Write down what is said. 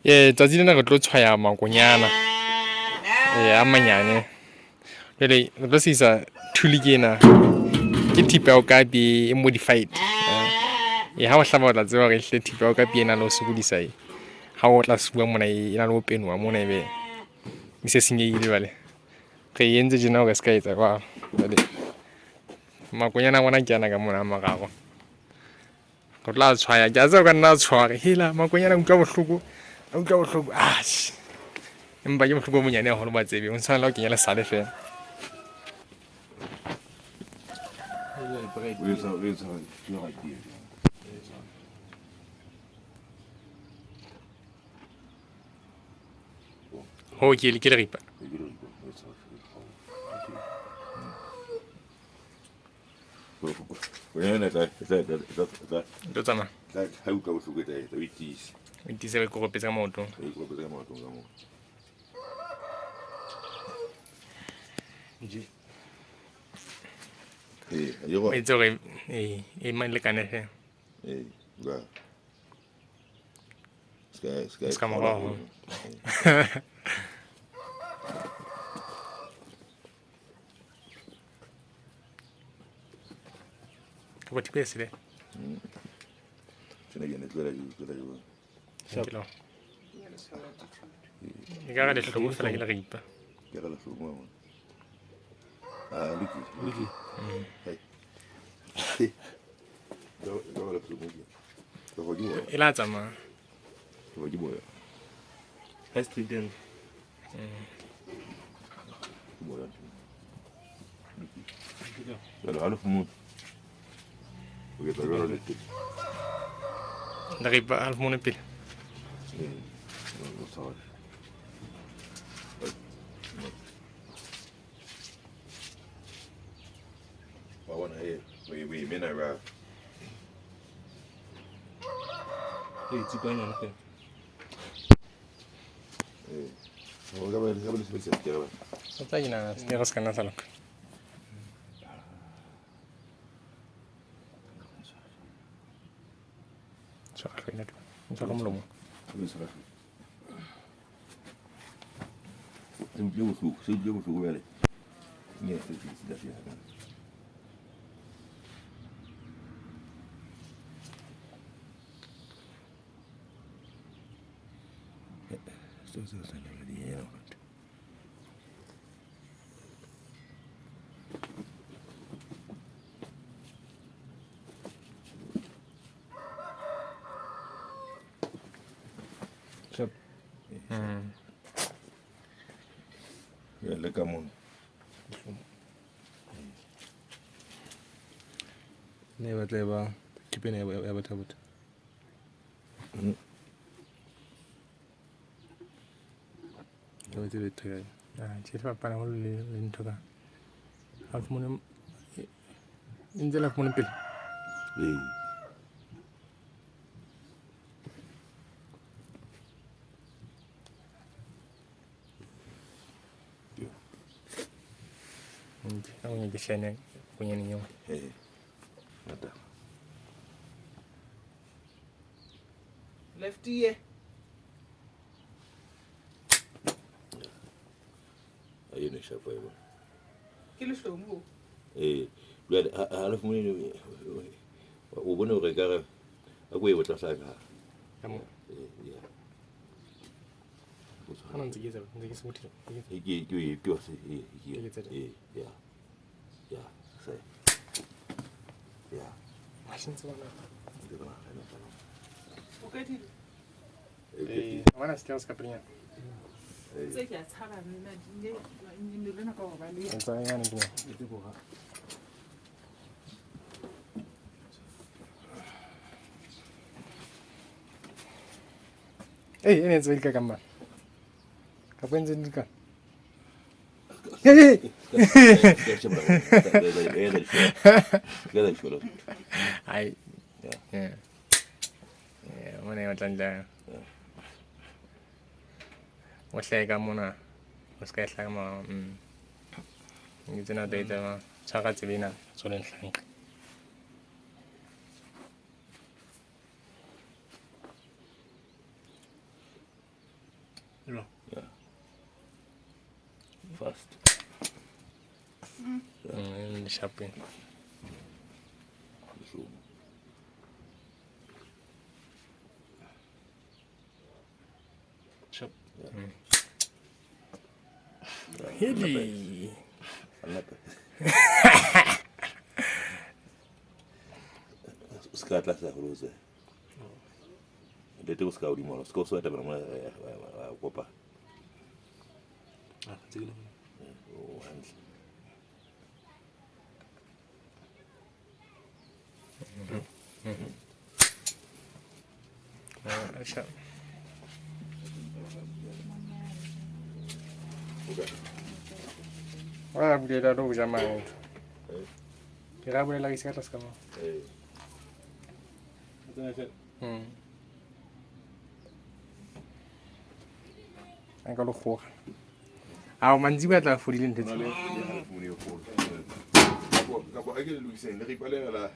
tsatsi lena re tlo tshwaya makonyana a manyane jale re tlo seisa thuli ke ena ke thipa ya o kapi e modified ha o hlaba o tla tseba gore ehlile thipa ya o kapi ena le ho sokodisa ha o tla se bua mona e na le ho penuwa mona ebe e se senyehile jale re entse tjena hore se ka etsa jwalo jale makonyana a bona ke ana ka mona a mararo go tla tshwaya ke a tseba o ka nna a tshware hela makonyana a utlwa bohloko empa ke bohloko bo bonyane haholo ba tsebe o ntshwana le ho kenya lesale fela ho ke le ripa tlo tsamaya o itise re koropetse ka maotong o etse gore e lekane fela ska morago ka bothipa e sele e ka ga letlhobo fela ke le ripa e la tsamaya le ripa half mone pele sa ke nana se re se ka nna sa loka ntshwa ka molomo ne ba tle ba kipene ya batho lo tsebe thega ke fa pana ho le ntho ka half mone inzela half mone pele Aku yang kesana punya ni yang. Mata. Lefty ye. Ayo ni siapa ya? Kilo shomu. Lihat halaf muni ni. Ubun orang kaya aku yang betul sahaja. Kamu. Ya. Kanan segi sahaja, segi sebuti. Iki sih. Ya. Ya, saya. Ya. Masih sebentar. Okay, di. Mana sekarang sekapnya? Saya kira cara ni nak kau balik. Saya yang ni. Itu bukan. Ini sebalik ke kamar. Kapan jadi kan? Ay. Ya. Mana yang tanda? Masih kamu na. Masih sama. Gitu na data ma. Saka cibina. Soalnya sang. Yeah. Yeah. Fast. Shopping. So. Chop. Hedi. Skata sa rose. Dete uska uri mono. Sko so eta bana kopa. Ah, tigil. Oh, hands. Acha. Okay. Wala bulela do jamani. Kira bulela lagi sekarang kamu. Angka lo kho. Aw manziba tla fodile ntse. Kapo ake le Luiseng le re ipale la